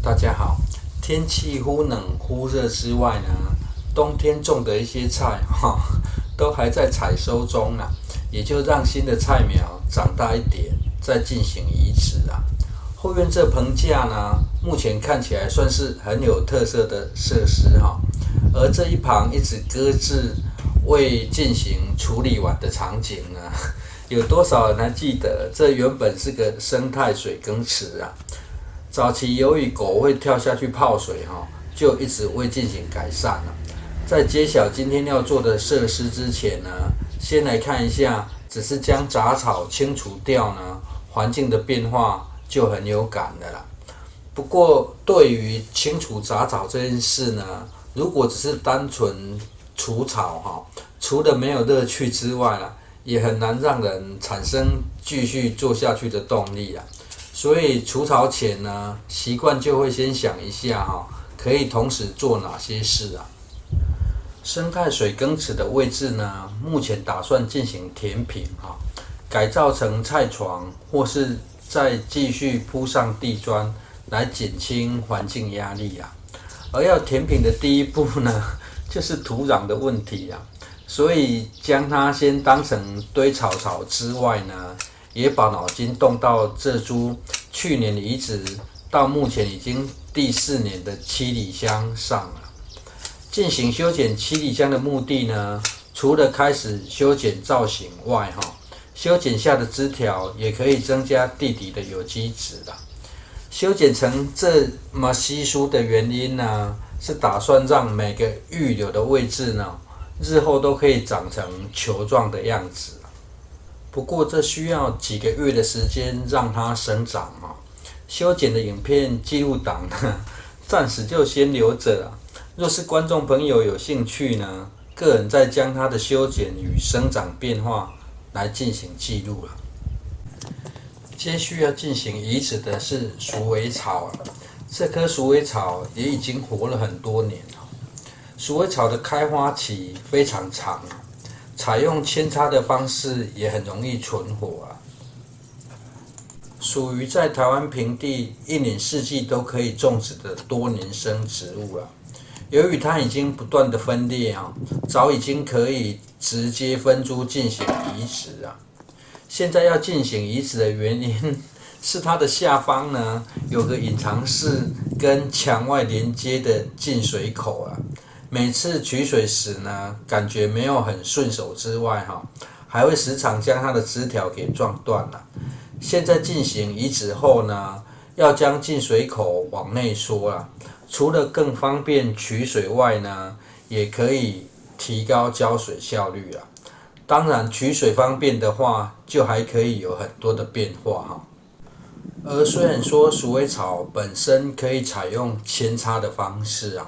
大家好，天气忽冷忽热之外呢，冬天种的一些菜都还在采收中呢，也就让新的菜苗长大一点，再进行移植啊。后院这棚架呢，目前看起来算是很有特色的设施而这一旁一直搁置未进行处理完的场景呢，有多少人还记得？这原本是个生态水耕池啊。早期由于狗会跳下去泡水就一直未进行改善了。在揭晓今天要做的设施之前呢，先来看一下，只是将杂草清除掉呢，环境的变化就很有感的啦。不过对于清除杂草这件事呢，如果只是单纯除草除了没有乐趣之外啦，也很难让人产生继续做下去的动力啦。所以除草前呢，习惯就会先想一下可以同时做哪些事啊。生态水耕池的位置呢，目前打算进行填平改造成菜床，或是再继续铺上地砖来减轻环境压力啊。而要填平的第一步呢，就是土壤的问题啊。所以将它先当成堆草草之外呢，也把脑筋动到这株去年移植到目前已经第4年的七里香上了。进行修剪七里香的目的呢，除了开始修剪造型外修剪下的枝条也可以增加地底的有机质啦。修剪成这么稀疏的原因呢，是打算让每个预留的位置呢，日后都可以长成球状的样子。不过这需要几个月的时间让它生长修剪的影片记录档呢，暂时就先留着了。若是观众朋友有兴趣呢，个人再将它的修剪与生长变化来进行记录了。接续要进行移植的是鼠尾草这棵鼠尾草也已经活了很多年了。鼠尾草的开花期非常长采用扦插的方式也很容易存活属于在台湾平地一年四季都可以种植的多年生植物由于它已经不断的分裂早已经可以直接分株进行移植现在要进行移植的原因是它的下方呢，有个隐藏式跟墙外连接的进水口每次取水时呢，感觉没有很顺手之外还会时常将它的枝条给撞断了。现在进行移植后呢，要将进水口往内缩除了更方便取水外呢，也可以提高浇水效率当然取水方便的话，就还可以有很多的变化而虽然说鼠尾草本身可以采用扦插的方式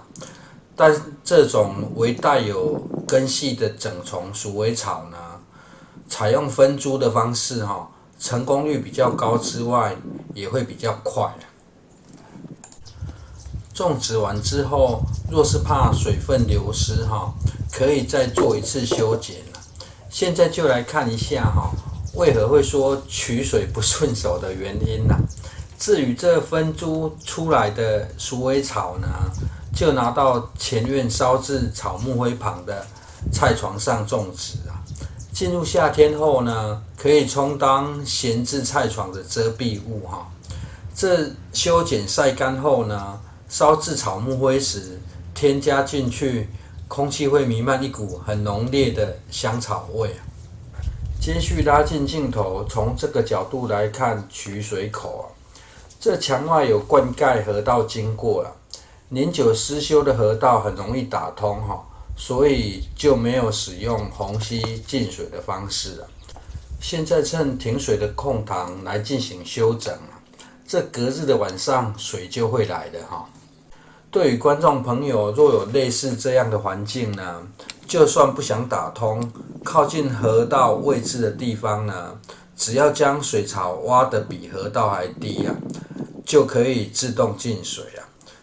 但这种为带有根系的整丛鼠尾草呢，采用分株的方式成功率比较高之外，也会比较快种植完之后，若是怕水分流失可以再做一次修剪现在就来看一下为何会说取水不顺手的原因至于这分株出来的鼠尾草呢，就拿到前院烧制草木灰旁的菜床上种植进入夏天后呢，可以充当闲置菜床的遮蔽物这修剪晒干后呢，烧制草木灰时添加进去，空气会弥漫一股很浓烈的香草味接续拉近镜头，从这个角度来看取水口这墙外有灌溉河道经过年久失修的河道很容易打通所以就没有使用虹吸进水的方式现在趁停水的空档来进行修整这隔日的晚上水就会来的对于观众朋友若有类似这样的环境呢，就算不想打通，靠近河道位置的地方呢，只要将水槽挖得比河道还低就可以自动进水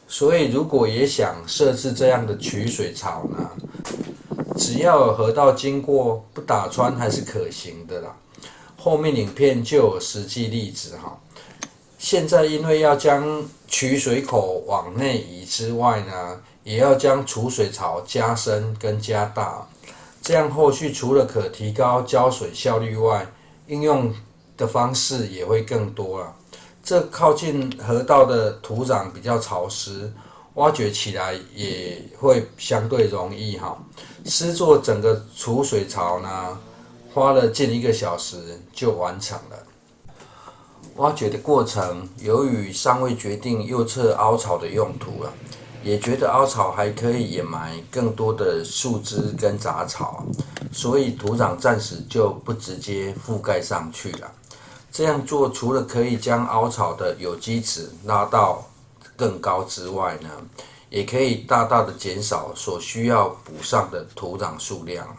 所以如果也想设置这样的取水槽呢，只要有河道经过，不打穿还是可行的后面影片就有实际例子现在因为要将取水口往内移之外呢，也要将储水槽加深跟加大，这样后续除了可提高浇水效率外，应用的方式也会更多了。这靠近河道的土壤比较潮湿，挖掘起来也会相对容易哈。施作整个储水槽呢，花了近1个小时就完成了。挖掘的过程，由于尚未决定右侧凹槽的用途了，也觉得凹槽还可以掩埋更多的树枝跟杂草，所以土壤暂时就不直接覆盖上去了。这样做除了可以将凹槽的有机质拉到更高之外呢，也可以大大的减少所需要补上的土壤数量。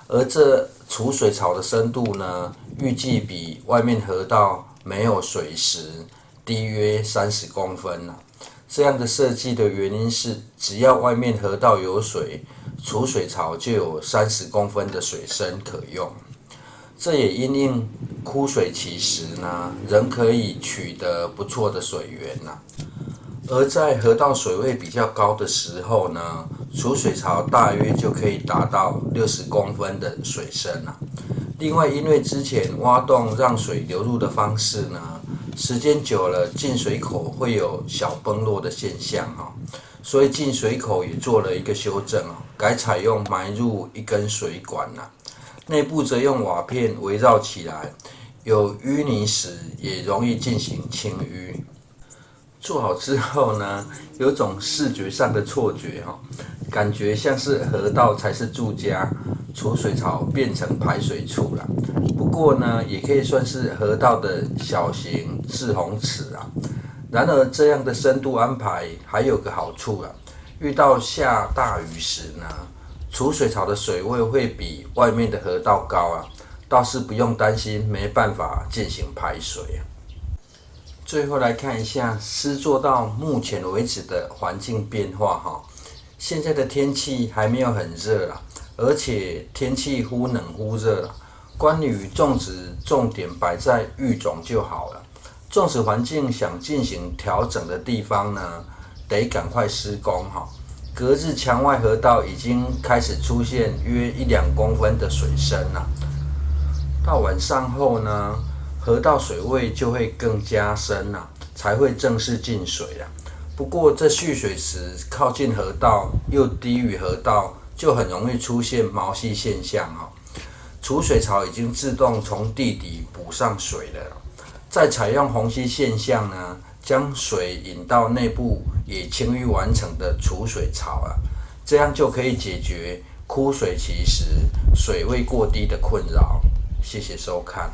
而这储水槽的深度呢，预计比外面河道没有水时低约30公分了。这样的设计的原因是，只要外面河道有水，储水槽就有30公分的水深可用。这也因应枯水期时呢，仍可以取得不错的水源呐。而在河道水位比较高的时候呢，储水槽大约就可以达到60公分的水深啊。另外，因为之前挖洞让水流入的方式呢，时间久了进水口会有小崩落的现象哈，所以进水口也做了一个修正哦，改采用埋入一根水管啦，内部则用瓦片围绕起来，有淤泥时也容易进行清淤。做好之后呢，有种视觉上的错觉哈，感觉像是河道才是住家，储水槽变成排水处了。不过呢，也可以算是河道的小型滞洪池啊。然而这样的深度安排还有个好处啊，遇到下大雨时呢，储水槽的水位会比外面的河道高啊，倒是不用担心没办法进行排水啊。最后来看一下施作到目前为止的环境变化哈。现在的天气还没有很热啦，而且天气忽冷忽热啦。关于种植，重点摆在育种就好了。种植环境想进行调整的地方呢，得赶快施工哈。隔日墙外河道已经开始出现约1-2公分的水深啦。到晚上后呢，河道水位就会更加深啦，才会正式进水啦。不过这蓄水时靠近河道又低于河道，就很容易出现毛细现象哈。储水槽已经自动从地底补上水了，再采用虹吸现象呢，将水引到内部也清淤完成的储水槽啊，这样就可以解决枯水期时水位过低的困扰。谢谢收看。